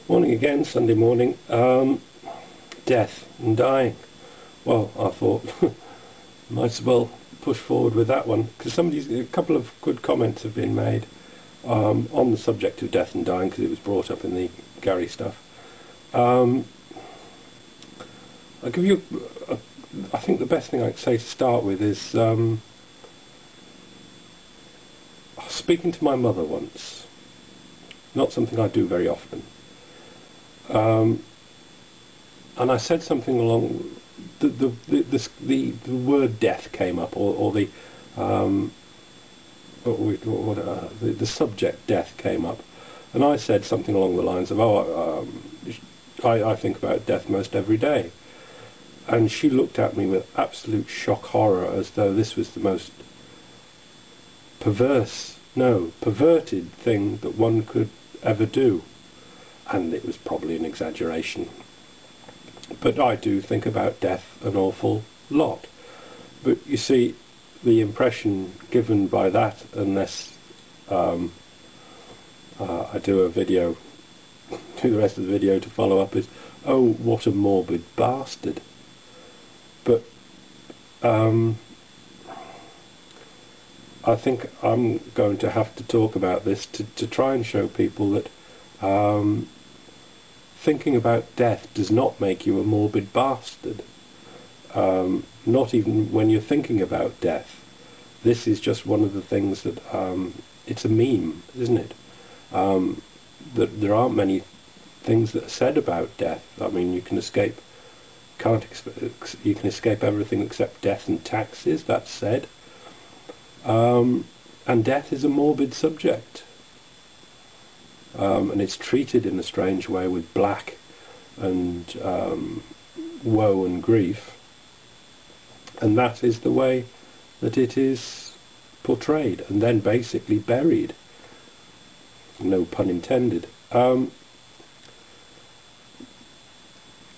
Morning again, Sunday morning. Death and dying. Well, I thought might as well push forward with that one because a couple of good comments have been made on the subject of death and dying because it was brought up in the Gary stuff. I'll give you. I think the best thing I could say to start with is speaking to my mother once. Not something I do very often. And I said something along the word death came up, or the subject death came up, and I said something along the lines of, I think about death most every day, and she looked at me with absolute shock horror, as though this was the most perverted thing that one could ever do. And it was probably an exaggeration. But I do think about death an awful lot. But you see, the impression given by that, unless I do the rest of the video to follow up, is, oh, what a morbid bastard. But I think I'm going to have to talk about this to try and show people that thinking about death does not make you a morbid bastard. Not even when you're thinking about death. This is just one of the things that it's a meme, isn't it? That there aren't many things that are said about death. I mean, you can escape everything except death and taxes. That's said. And death is a morbid subject. And it's treated in a strange way with black and woe and grief, and that is the way that it is portrayed and then basically buried, no pun intended.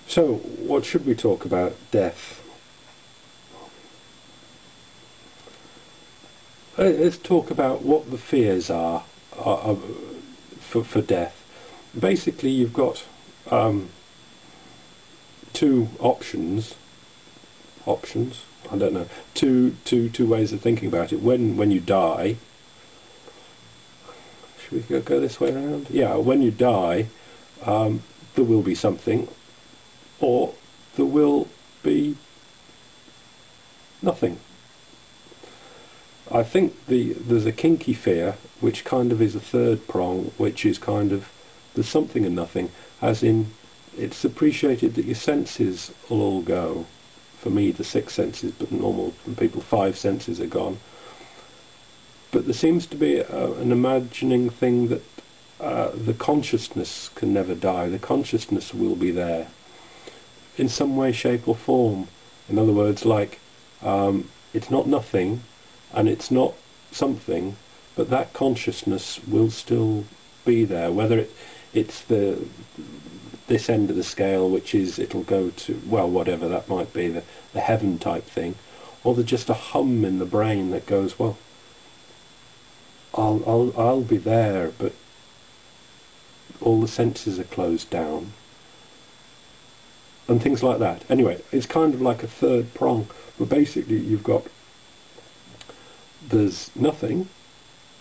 So what should we talk about? Death. Let's talk about what the fears are for death. Basically, you've got two options. I don't know. Two ways of thinking about it. When you die, should we go this way around? Yeah. When you die, there will be something, or there will be nothing. I think there's a kinky fear, which kind of is a third prong, which is kind of there's something and nothing, as in it's appreciated that your senses will all go. For me, the 6 senses, but normal for people, 5 senses are gone. But there seems to be an imagining thing that the consciousness can never die. The consciousness will be there in some way, shape or form. In other words, like it's not nothing, and it's not something, but that consciousness will still be there, whether it's this end of the scale, which is it'll go to, well, whatever that might be, the heaven type thing, or there's just a hum in the brain that goes, well, I'll be there, but all the senses are closed down, and things like that. Anyway, it's kind of like a third prong, but basically you've got, there's nothing,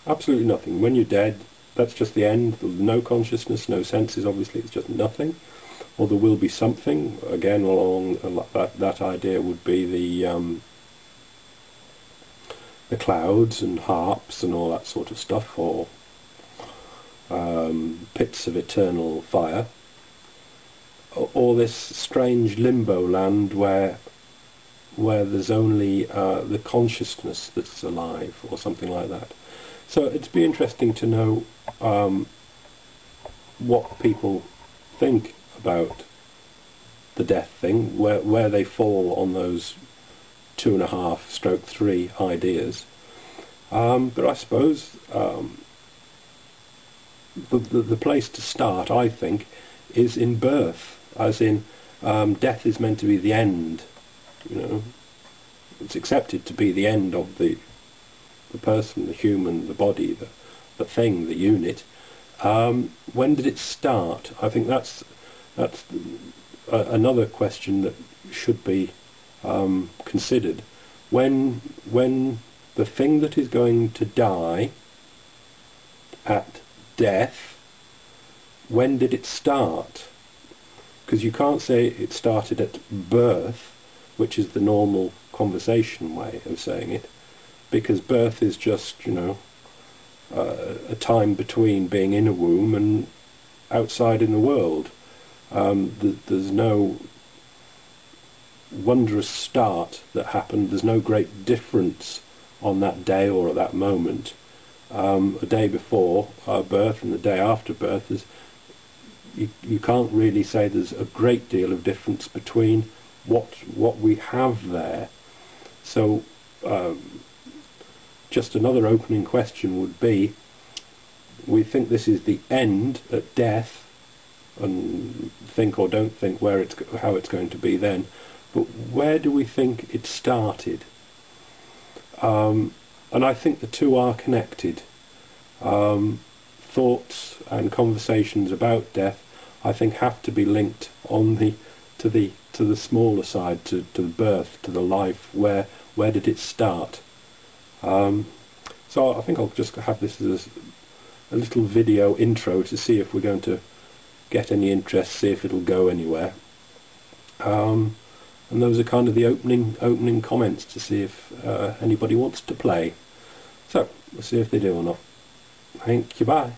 absolutely nothing. When you're dead, that's just the end. There's no consciousness, no senses, obviously, it's just nothing. Or there will be something, again, along that idea would be the clouds and harps and all that sort of stuff, or pits of eternal fire, or this strange limbo land where there's only the consciousness that's alive, or something like that. So it'd be interesting to know what people think about the death thing, where they fall on those 2.5/3 ideas. But I suppose the place to start, I think, is in birth, as in death is meant to be the end. You know, it's accepted to be the end of the person, the human, the body, the thing, the unit, When did it start? I think that's another question that should be considered. When the thing that is going to die at death, when did it start? Because you can't say it started at birth, which is the normal conversation way of saying it, because birth is just, a time between being in a womb and outside in the world. There's no wondrous start that happened. There's no great difference on that day or at that moment. A day before birth and the day after birth is, you can't really say there's a great deal of difference between what we have there. So just another opening question would be, we think this is the end at death, and think or don't think how it's going to be then, but where do we think it started? And I think the two are connected. Thoughts and conversations about death, I think, have to be linked to the smaller side, to the birth, to the life. Where did it start? So I think I'll just have this as a little video intro to see if we're going to get any interest, see if it'll go anywhere. And those are kind of the opening comments to see if anybody wants to play. So we'll see if they do or not. Thank you, bye.